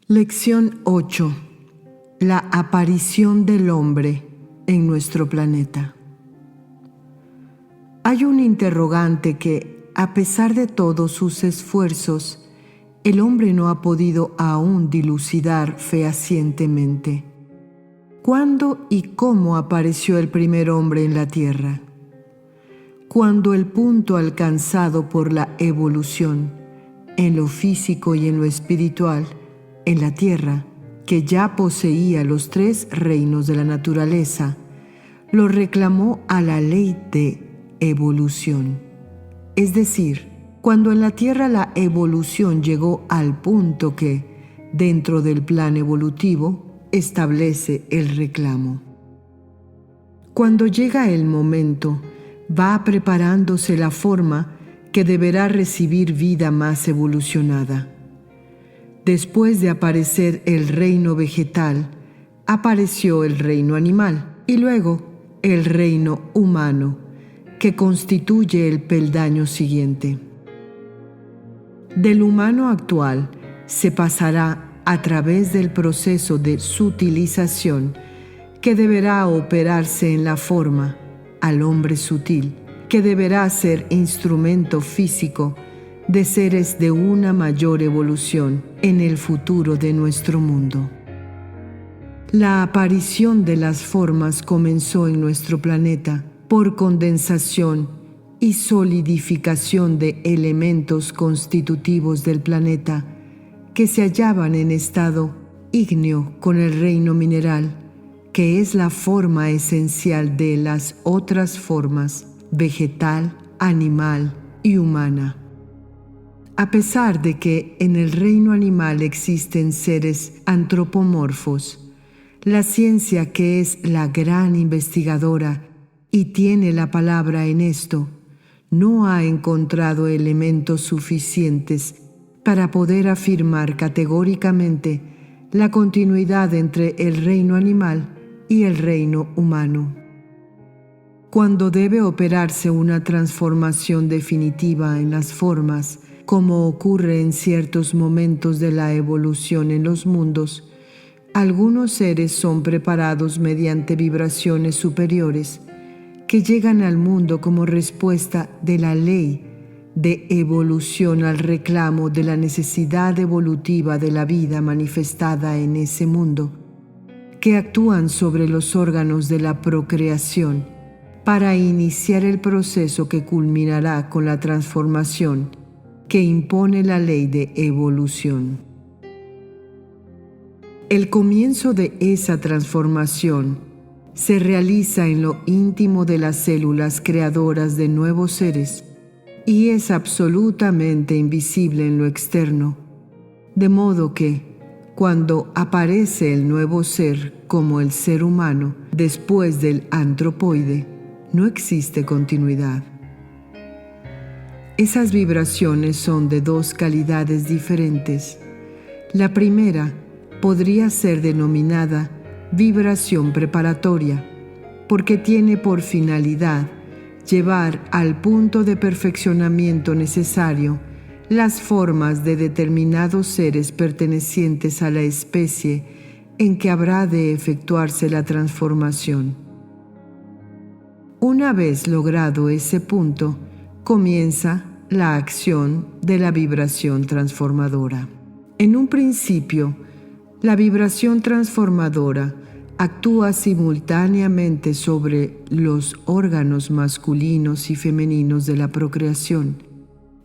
Lección 8. La aparición del hombre en nuestro planeta. Hay un interrogante que, a pesar de todos sus esfuerzos, el hombre no ha podido aún dilucidar fehacientemente. ¿Cuándo y cómo apareció el primer hombre en la Tierra? Cuando el punto alcanzado por la evolución, en lo físico y en lo espiritual, en la Tierra, que ya poseía los tres reinos de la naturaleza, lo reclamó a la ley de evolución. Es decir, cuando en la Tierra la evolución llegó al punto que, dentro del plan evolutivo, establece el reclamo. Cuando llega el momento, va preparándose la forma que deberá recibir vida más evolucionada. Después de aparecer el reino vegetal, apareció el reino animal y luego el reino humano, que constituye el peldaño siguiente. Del humano actual se pasará a través del proceso de sutilización que deberá operarse en la forma, al hombre sutil, que deberá ser instrumento físico de seres de una mayor evolución en el futuro de nuestro mundo. La aparición de las formas comenzó en nuestro planeta por condensación y solidificación de elementos constitutivos del planeta que se hallaban en estado ígneo con el reino mineral, que es la forma esencial de las otras formas, vegetal, animal y humana. A pesar de que en el reino animal existen seres antropomorfos, la ciencia, que es la gran investigadora y tiene la palabra en esto, no ha encontrado elementos suficientes para poder afirmar categóricamente la continuidad entre el reino animal y el reino humano. Cuando debe operarse una transformación definitiva en las formas, como ocurre en ciertos momentos de la evolución en los mundos, algunos seres son preparados mediante vibraciones superiores que llegan al mundo como respuesta de la ley de evolución al reclamo de la necesidad evolutiva de la vida manifestada en ese mundo, que actúan sobre los órganos de la procreación para iniciar el proceso que culminará con la transformación que impone la ley de evolución. El comienzo de esa transformación se realiza en lo íntimo de las células creadoras de nuevos seres y es absolutamente invisible en lo externo, de modo que, cuando aparece el nuevo ser como el ser humano después del antropoide, no existe continuidad. Esas vibraciones son de dos calidades diferentes. La primera podría ser denominada vibración preparatoria, porque tiene por finalidad llevar al punto de perfeccionamiento necesario las formas de determinados seres pertenecientes a la especie en que habrá de efectuarse la transformación. Una vez logrado ese punto, comienza la acción de la vibración transformadora. En un principio, la vibración transformadora actúa simultáneamente sobre los órganos masculinos y femeninos de la procreación,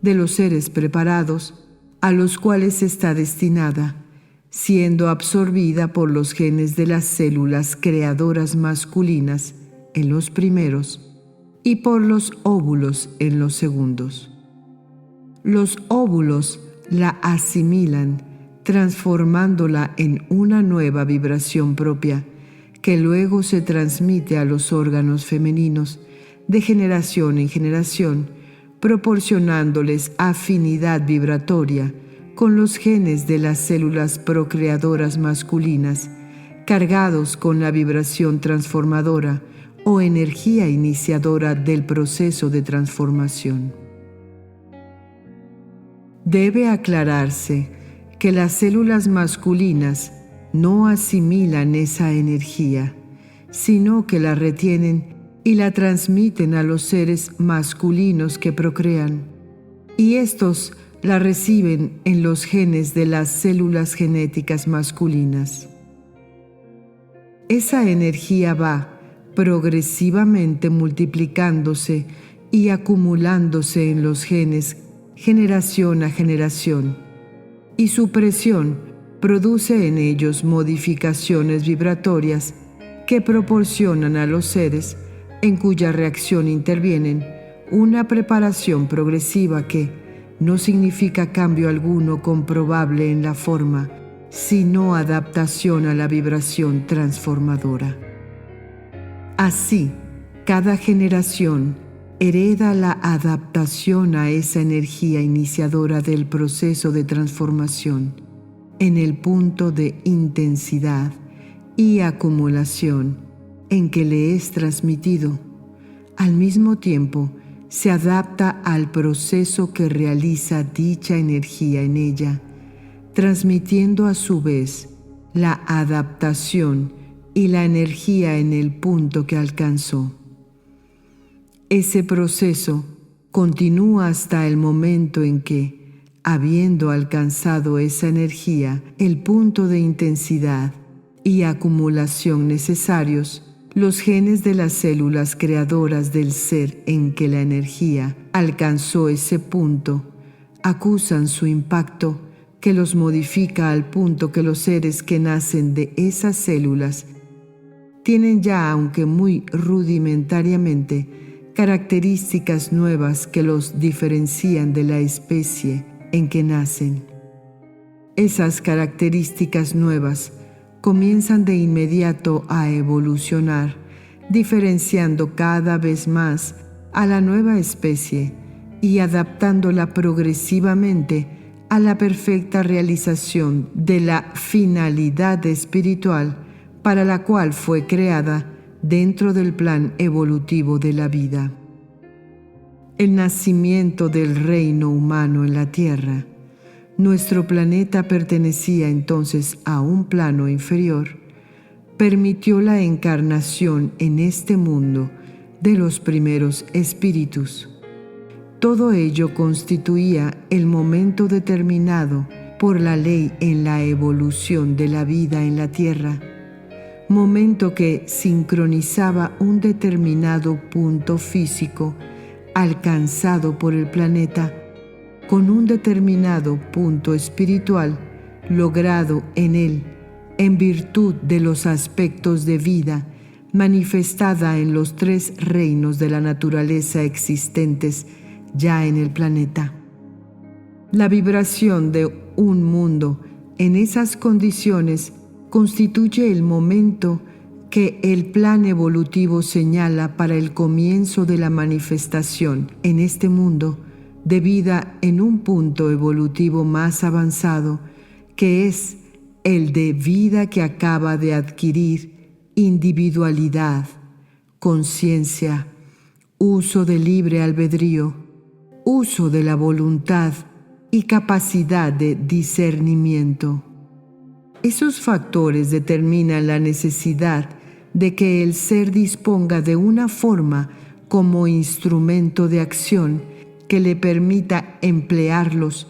de los seres preparados a los cuales está destinada, siendo absorbida por los genes de las células creadoras masculinas en los primeros y por los óvulos en los segundos. Los óvulos la asimilan, transformándola en una nueva vibración propia, que luego se transmite a los órganos femeninos de generación en generación, proporcionándoles afinidad vibratoria con los genes de las células procreadoras masculinas, cargados con la vibración transformadora o energía iniciadora del proceso de transformación. Debe aclararse que las células masculinas no asimilan esa energía, sino que la retienen y la transmiten a los seres masculinos que procrean, y estos la reciben en los genes de las células genéticas masculinas. Esa energía va progresivamente multiplicándose y acumulándose en los genes generación a generación, y su presión produce en ellos modificaciones vibratorias que proporcionan a los seres en cuya reacción intervienen una preparación progresiva que no significa cambio alguno comprobable en la forma, sino adaptación a la vibración transformadora. Así, cada generación hereda la adaptación a esa energía iniciadora del proceso de transformación en el punto de intensidad y acumulación en que le es transmitido. Al mismo tiempo, se adapta al proceso que realiza dicha energía en ella, transmitiendo a su vez la adaptación y la energía en el punto que alcanzó. Ese proceso continúa hasta el momento en que, habiendo alcanzado esa energía, el punto de intensidad y acumulación necesarios, los genes de las células creadoras del ser en que la energía alcanzó ese punto acusan su impacto que los modifica al punto que los seres que nacen de esas células tienen ya, aunque muy rudimentariamente, características nuevas que los diferencian de la especie en que nacen. Esas características nuevas comienzan de inmediato a evolucionar, diferenciando cada vez más a la nueva especie y adaptándola progresivamente a la perfecta realización de la finalidad espiritual para la cual fue creada dentro del plan evolutivo de la vida. El nacimiento del reino humano en la Tierra. Nuestro planeta pertenecía entonces a un plano inferior, permitió la encarnación en este mundo de los primeros espíritus. Todo ello constituía el momento determinado por la ley en la evolución de la vida en la Tierra, momento que sincronizaba un determinado punto físico alcanzado por el planeta con un determinado punto espiritual logrado en él en virtud de los aspectos de vida manifestada en los 3 reinos de la naturaleza existentes ya en el planeta. La vibración de un mundo en esas condiciones constituye el momento que el plan evolutivo señala para el comienzo de la manifestación en este mundo de vida en un punto evolutivo más avanzado, que es el de vida que acaba de adquirir individualidad, conciencia, uso de libre albedrío, uso de la voluntad y capacidad de discernimiento. Esos factores determinan la necesidad de que el ser disponga de una forma como instrumento de acción que le permita emplearlos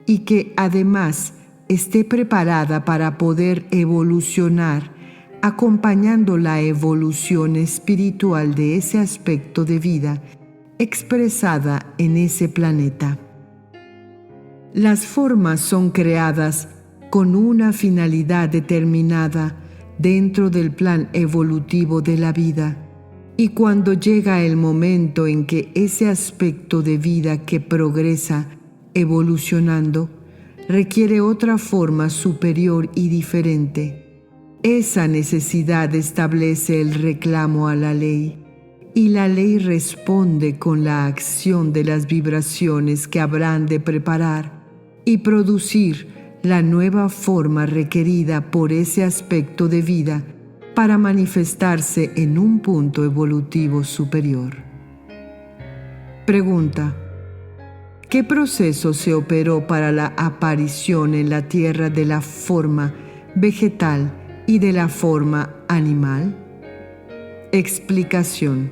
y que además esté preparada para poder evolucionar, acompañando la evolución espiritual de ese aspecto de vida expresada en ese planeta. Las formas son creadas con una finalidad determinada dentro del plan evolutivo de la vida, y cuando llega el momento en que ese aspecto de vida que progresa evolucionando requiere otra forma superior y diferente, esa necesidad establece el reclamo a la ley, y la ley responde con la acción de las vibraciones que habrán de preparar y producir la nueva forma requerida por ese aspecto de vida para manifestarse en un punto evolutivo superior. Pregunta: ¿Qué proceso se operó para la aparición en la tierra de la forma vegetal y de la forma animal? Explicación.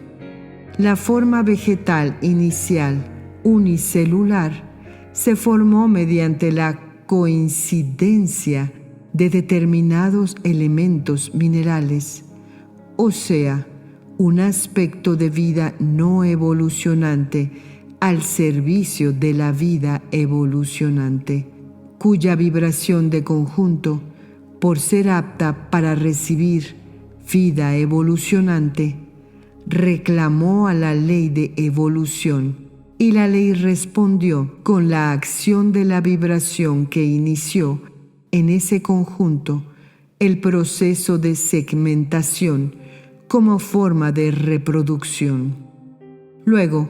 La forma vegetal inicial, unicelular, se formó mediante la coincidencia de determinados elementos minerales, o sea, un aspecto de vida no evolucionante al servicio de la vida evolucionante, cuya vibración de conjunto, por ser apta para recibir vida evolucionante, reclamó a la ley de evolución, y la ley respondió con la acción de la vibración que inició en ese conjunto el proceso de segmentación como forma de reproducción. Luego,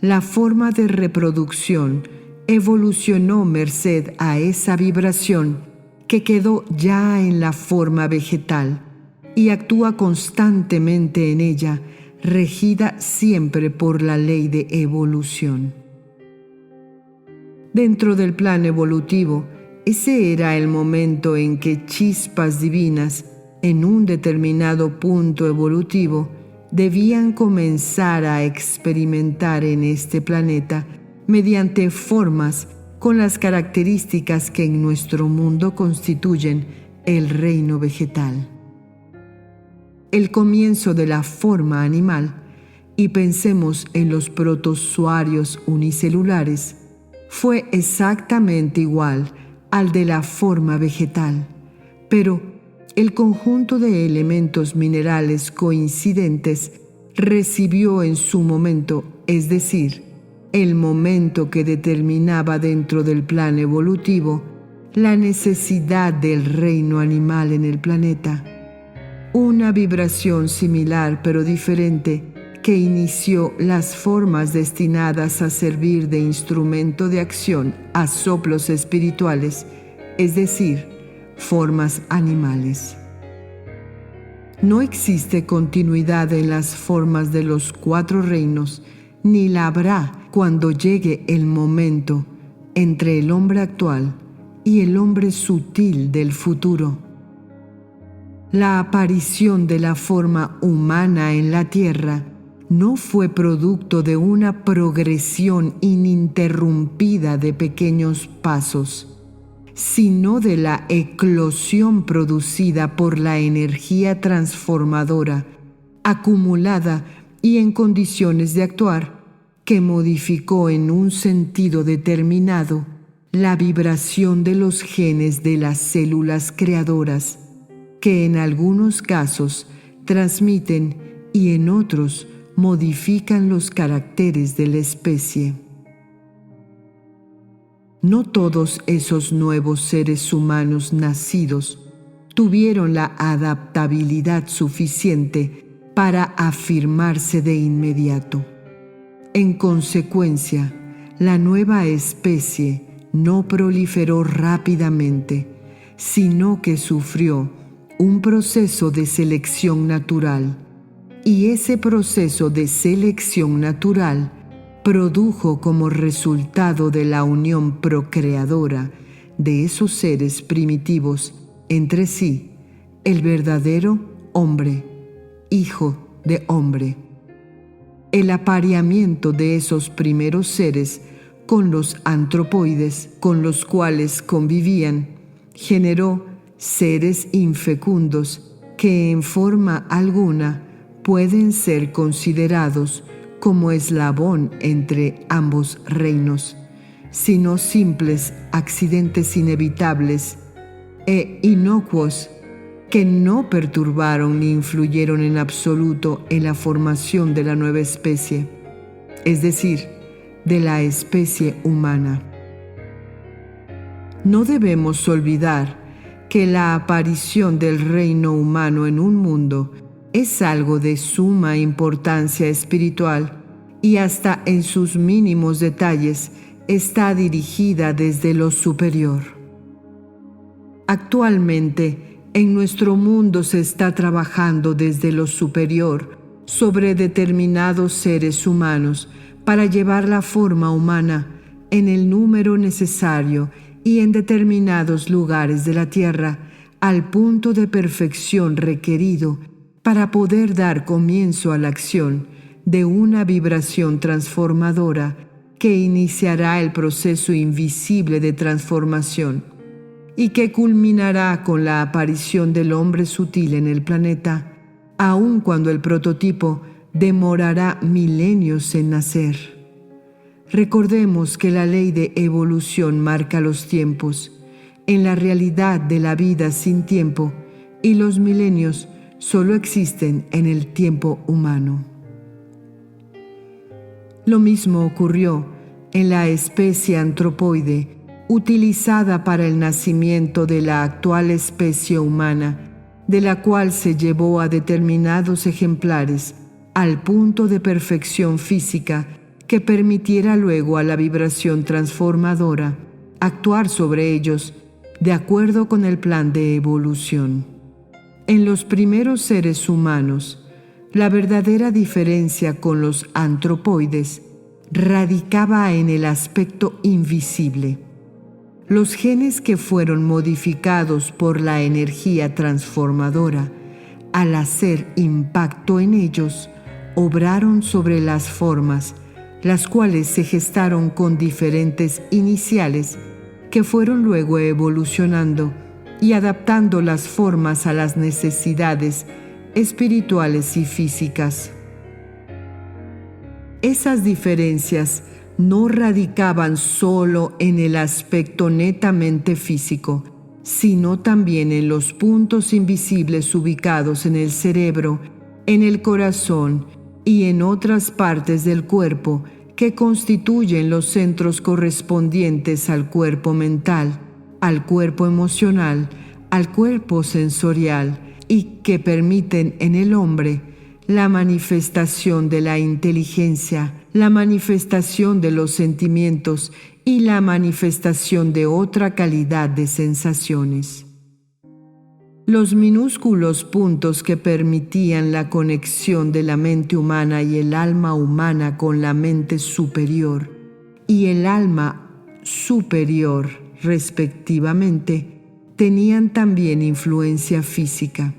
la forma de reproducción evolucionó merced a esa vibración que quedó ya en la forma vegetal y actúa constantemente en ella, regida siempre por la ley de evolución. Dentro del plan evolutivo, ese era el momento en que chispas divinas, en un determinado punto evolutivo, debían comenzar a experimentar en este planeta mediante formas con las características que en nuestro mundo constituyen el reino vegetal. El comienzo de la forma animal, y pensemos en los protozoarios unicelulares, fue exactamente igual al de la forma vegetal, pero el conjunto de elementos minerales coincidentes recibió en su momento, es decir, el momento que determinaba dentro del plan evolutivo, la necesidad del reino animal en el planeta. Una vibración similar pero diferente que inició las formas destinadas a servir de instrumento de acción a soplos espirituales, es decir, formas animales. No existe continuidad en las formas de los 4 reinos, ni la habrá cuando llegue el momento entre el hombre actual y el hombre sutil del futuro. La aparición de la forma humana en la tierra no fue producto de una progresión ininterrumpida de pequeños pasos, sino de la eclosión producida por la energía transformadora, acumulada y en condiciones de actuar, que modificó en un sentido determinado la vibración de los genes de las células creadoras, que en algunos casos transmiten y en otros modifican los caracteres de la especie. No todos esos nuevos seres humanos nacidos tuvieron la adaptabilidad suficiente para afirmarse de inmediato. En consecuencia, la nueva especie no proliferó rápidamente, sino que sufrió un proceso de selección natural, y ese proceso de selección natural produjo como resultado de la unión procreadora de esos seres primitivos entre sí el verdadero hombre, hijo de hombre. El apareamiento de esos primeros seres con los antropoides con los cuales convivían generó seres infecundos que en forma alguna pueden ser considerados como eslabón entre ambos reinos, sino simples accidentes inevitables e inocuos que no perturbaron ni influyeron en absoluto en la formación de la nueva especie, es decir, de la especie humana. No debemos olvidar que la aparición del reino humano en un mundo es algo de suma importancia espiritual y hasta en sus mínimos detalles está dirigida desde lo superior. Actualmente, en nuestro mundo se está trabajando desde lo superior sobre determinados seres humanos para llevar la forma humana en el número necesario y en determinados lugares de la tierra, al punto de perfección requerido para poder dar comienzo a la acción de una vibración transformadora que iniciará el proceso invisible de transformación y que culminará con la aparición del hombre sutil en el planeta, aun cuando el prototipo demorará milenios en nacer. Recordemos que la ley de evolución marca los tiempos, en la realidad de la vida sin tiempo, y los milenios solo existen en el tiempo humano. Lo mismo ocurrió en la especie antropoide, utilizada para el nacimiento de la actual especie humana, de la cual se llevó a determinados ejemplares al punto de perfección física que permitiera luego a la vibración transformadora actuar sobre ellos de acuerdo con el plan de evolución. En los primeros seres humanos, la verdadera diferencia con los antropoides radicaba en el aspecto invisible. Los genes que fueron modificados por la energía transformadora, al hacer impacto en ellos, obraron sobre las formas, las cuales se gestaron con diferentes iniciales que fueron luego evolucionando y adaptando las formas a las necesidades espirituales y físicas. Esas diferencias no radicaban solo en el aspecto netamente físico, sino también en los puntos invisibles ubicados en el cerebro, en el corazón y en otras partes del cuerpo que constituyen los centros correspondientes al cuerpo mental, al cuerpo emocional, al cuerpo sensorial y que permiten en el hombre la manifestación de la inteligencia, la manifestación de los sentimientos y la manifestación de otra calidad de sensaciones. Los minúsculos puntos que permitían la conexión de la mente humana y el alma humana con la mente superior y el alma superior, respectivamente, tenían también influencia física.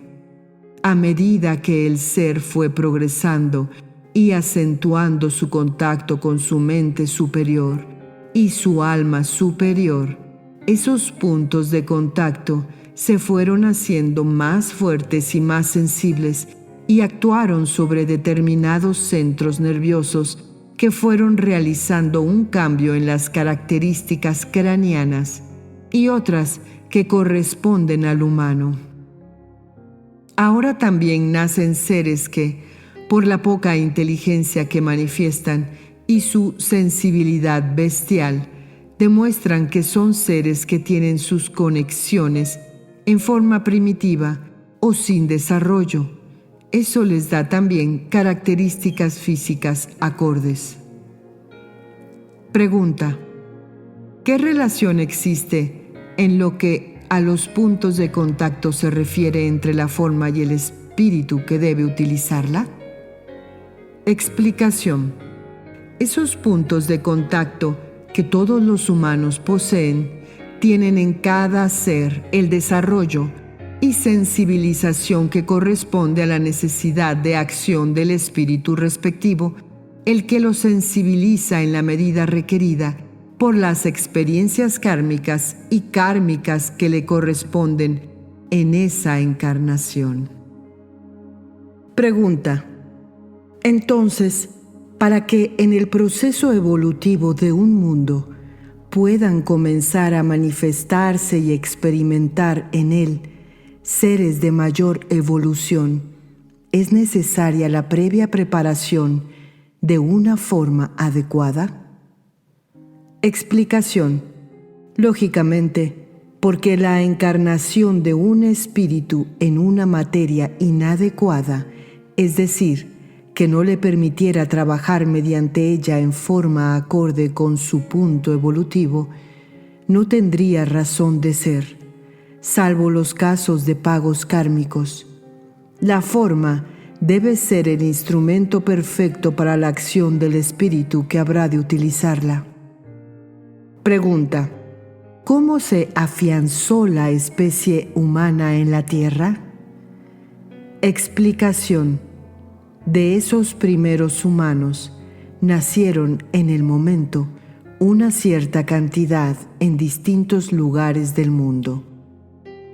A medida que el ser fue progresando y acentuando su contacto con su mente superior y su alma superior, esos puntos de contacto se fueron haciendo más fuertes y más sensibles y actuaron sobre determinados centros nerviosos que fueron realizando un cambio en las características craneanas y otras que corresponden al humano. Ahora también nacen seres que, por la poca inteligencia que manifiestan y su sensibilidad bestial, demuestran que son seres que tienen sus conexiones en forma primitiva o sin desarrollo. Eso les da también características físicas acordes. Pregunta: ¿qué relación existe en lo que a los puntos de contacto se refiere entre la forma y el espíritu que debe utilizarla? Explicación: esos puntos de contacto que todos los humanos poseen tienen en cada ser el desarrollo y sensibilización que corresponde a la necesidad de acción del espíritu respectivo, el que lo sensibiliza en la medida requerida por las experiencias kármicas y kármicas que le corresponden en esa encarnación. Pregunta: entonces, para que en el proceso evolutivo de un mundo puedan comenzar a manifestarse y experimentar en él seres de mayor evolución, ¿es necesaria la previa preparación de una forma adecuada? Explicación: lógicamente, porque la encarnación de un espíritu en una materia inadecuada, es decir, que no le permitiera trabajar mediante ella en forma acorde con su punto evolutivo, no tendría razón de ser, salvo los casos de pagos kármicos. La forma debe ser el instrumento perfecto para la acción del espíritu que habrá de utilizarla. Pregunta: ¿cómo se afianzó la especie humana en la Tierra? Explicación: de esos primeros humanos nacieron en el momento una cierta cantidad en distintos lugares del mundo.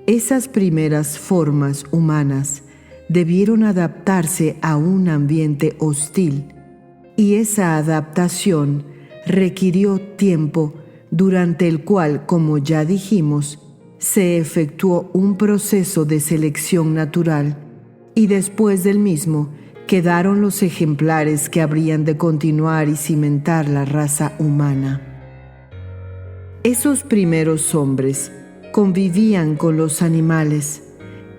Esas primeras formas humanas debieron adaptarse a un ambiente hostil, y esa adaptación requirió tiempo durante el cual, como ya dijimos, se efectuó un proceso de selección natural, y después del mismo quedaron los ejemplares que habrían de continuar y cimentar la raza humana. Esos primeros hombres convivían con los animales.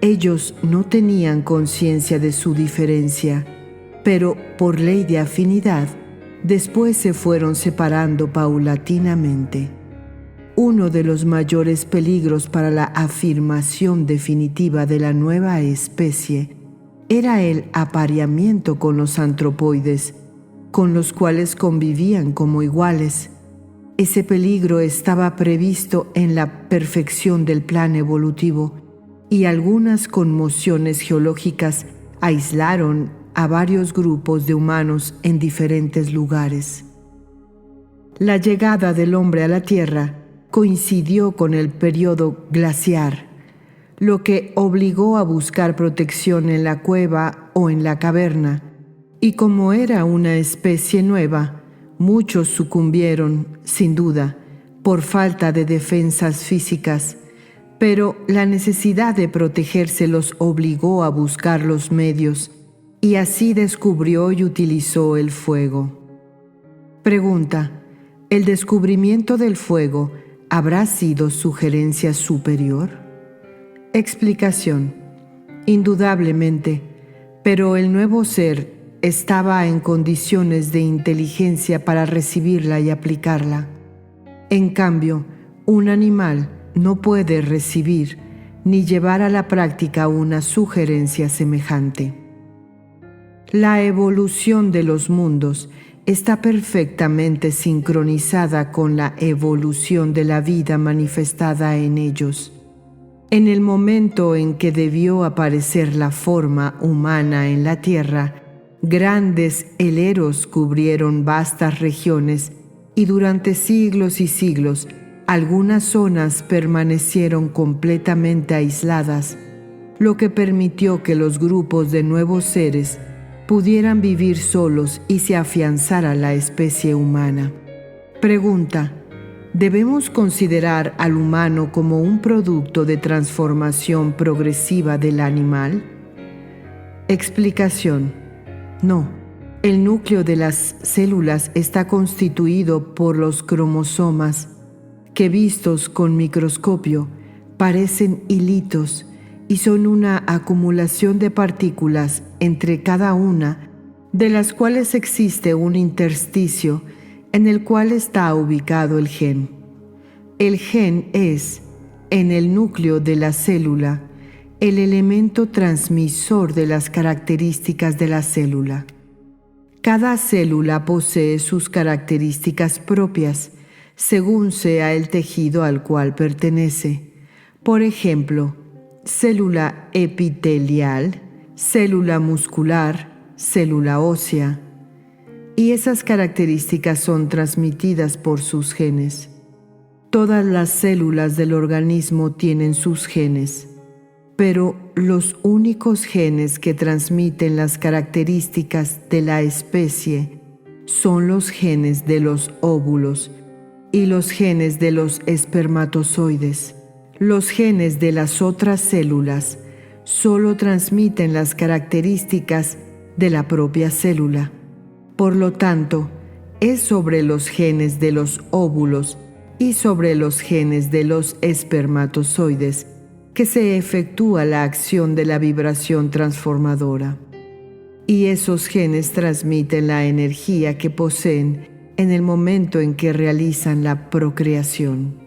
Ellos no tenían conciencia de su diferencia, pero por ley de afinidad, después se fueron separando paulatinamente. Uno de los mayores peligros para la afirmación definitiva de la nueva especie era el apareamiento con los antropoides, con los cuales convivían como iguales. Ese peligro estaba previsto en la perfección del plan evolutivo, y algunas conmociones geológicas aislaron a varios grupos de humanos en diferentes lugares. La llegada del hombre a la Tierra coincidió con el periodo glaciar, lo que obligó a buscar protección en la cueva o en la caverna, y como era una especie nueva, muchos sucumbieron, sin duda, por falta de defensas físicas, pero la necesidad de protegerse los obligó a buscar los medios, y así descubrió y utilizó el fuego. Pregunta: ¿el descubrimiento del fuego habrá sido sugerencia superior? Explicación: indudablemente, pero el nuevo ser estaba en condiciones de inteligencia para recibirla y aplicarla. En cambio, un animal no puede recibir ni llevar a la práctica una sugerencia semejante. La evolución de los mundos está perfectamente sincronizada con la evolución de la vida manifestada en ellos. En el momento en que debió aparecer la forma humana en la Tierra, grandes heleros cubrieron vastas regiones, y durante siglos y siglos algunas zonas permanecieron completamente aisladas, lo que permitió que los grupos de nuevos seres pudieran vivir solos y se afianzara la especie humana. Pregunta: ¿debemos considerar al humano como un producto de transformación progresiva del animal? Explicación: no. El núcleo de las células está constituido por los cromosomas, que vistos con microscopio parecen hilitos y son una acumulación de partículas entre cada una, de las cuales existe un intersticio en el cual está ubicado el gen. El gen es, en el núcleo de la célula, el elemento transmisor de las características de la célula. Cada célula posee sus características propias, según sea el tejido al cual pertenece. Por ejemplo, célula epitelial, célula muscular, célula ósea. Y esas características son transmitidas por sus genes. Todas las células del organismo tienen sus genes, pero los únicos genes que transmiten las características de la especie son los genes de los óvulos y los genes de los espermatozoides. Los genes de las otras células solo transmiten las características de la propia célula. Por lo tanto, es sobre los genes de los óvulos y sobre los genes de los espermatozoides que se efectúa la acción de la vibración transformadora. Y esos genes transmiten la energía que poseen en el momento en que realizan la procreación.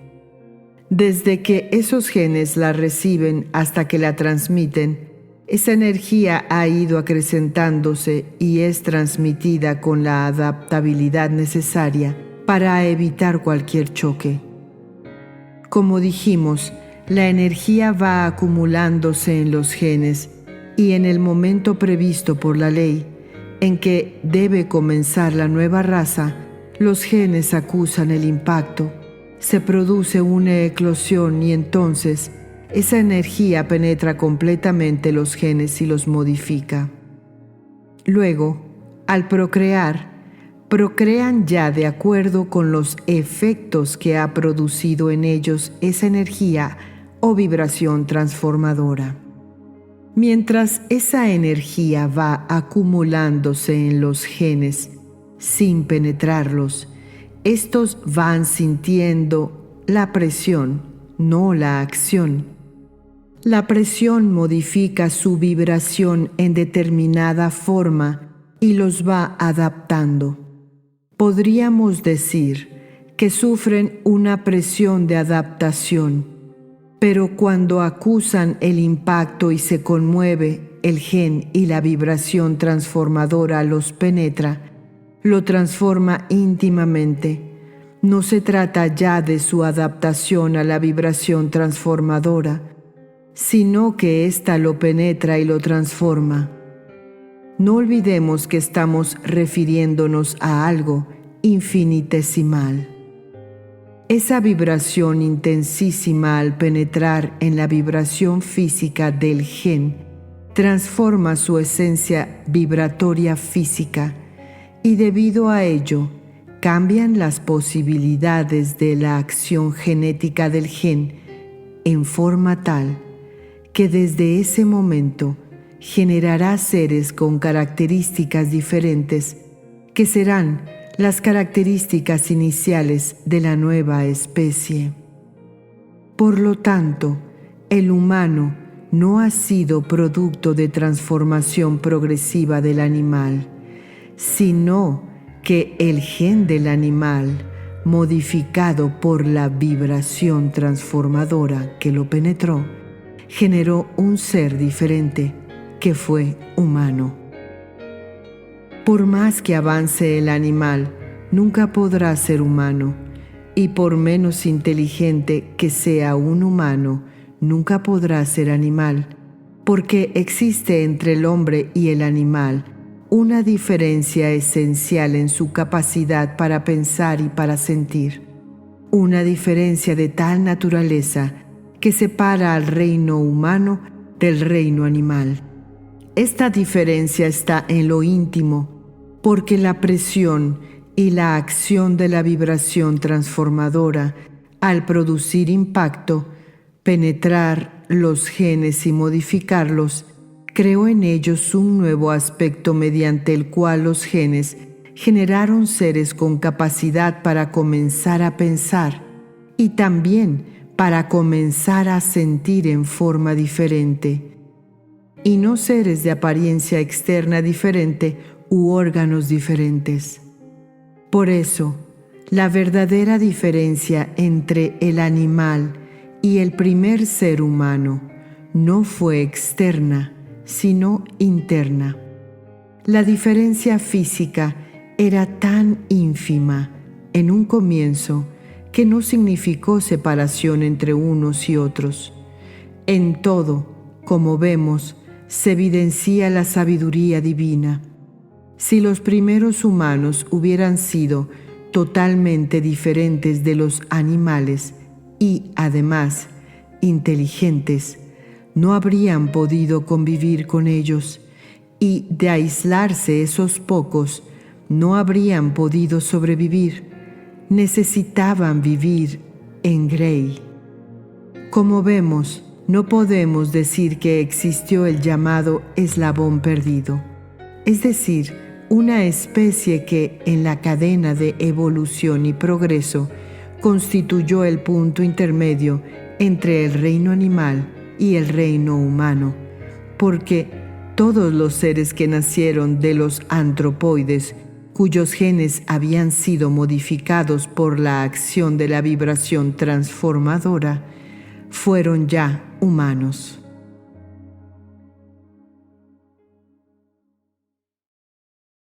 Desde que esos genes la reciben hasta que la transmiten, esa energía ha ido acrecentándose y es transmitida con la adaptabilidad necesaria para evitar cualquier choque. Como dijimos, la energía va acumulándose en los genes y en el momento previsto por la ley, en que debe comenzar la nueva raza, los genes acusan el impacto, se produce una eclosión y entonces esa energía penetra completamente los genes y los modifica. Luego, al procrear, procrean ya de acuerdo con los efectos que ha producido en ellos esa energía o vibración transformadora. Mientras esa energía va acumulándose en los genes sin penetrarlos, estos van sintiendo la presión, no la acción. La presión modifica su vibración en determinada forma y los va adaptando. Podríamos decir que sufren una presión de adaptación, pero cuando acusan el impacto y se conmueve, el gen y la vibración transformadora los penetra, lo transforma íntimamente. No se trata ya de su adaptación a la vibración transformadora, sino que ésta lo penetra y lo transforma. No olvidemos que estamos refiriéndonos a algo infinitesimal. Esa vibración intensísima al penetrar en la vibración física del gen transforma su esencia vibratoria física y debido a ello cambian las posibilidades de la acción genética del gen en forma tal que desde ese momento generará seres con características diferentes que serán las características iniciales de la nueva especie. Por lo tanto, el humano no ha sido producto de transformación progresiva del animal, sino que el gen del animal, modificado por la vibración transformadora que lo penetró, generó un ser diferente que fue humano. Por más que avance el animal, nunca podrá ser humano, y por menos inteligente que sea un humano, nunca podrá ser animal, porque existe entre el hombre y el animal una diferencia esencial en su capacidad para pensar y para sentir, una diferencia de tal naturaleza que separa al reino humano del reino animal. Esta diferencia está en lo íntimo, porque la presión y la acción de la vibración transformadora, al producir impacto, penetrar los genes y modificarlos, creó en ellos un nuevo aspecto mediante el cual los genes generaron seres con capacidad para comenzar a pensar y también para comenzar a sentir en forma diferente, y no seres de apariencia externa diferente u órganos diferentes. Por eso, la verdadera diferencia entre el animal y el primer ser humano no fue externa, sino interna. La diferencia física era tan ínfima en un comienzo que no significó separación entre unos y otros. En todo, como vemos, se evidencia la sabiduría divina. Si los primeros humanos hubieran sido totalmente diferentes de los animales y, además, inteligentes, no habrían podido convivir con ellos, y de aislarse esos pocos, no habrían podido sobrevivir. Necesitaban vivir en grey. Como vemos, no podemos decir que existió el llamado eslabón perdido, es decir, una especie que en la cadena de evolución y progreso constituyó el punto intermedio entre el reino animal y el reino humano, porque todos los seres que nacieron de los antropoides, cuyos genes habían sido modificados por la acción de la vibración transformadora, fueron ya humanos.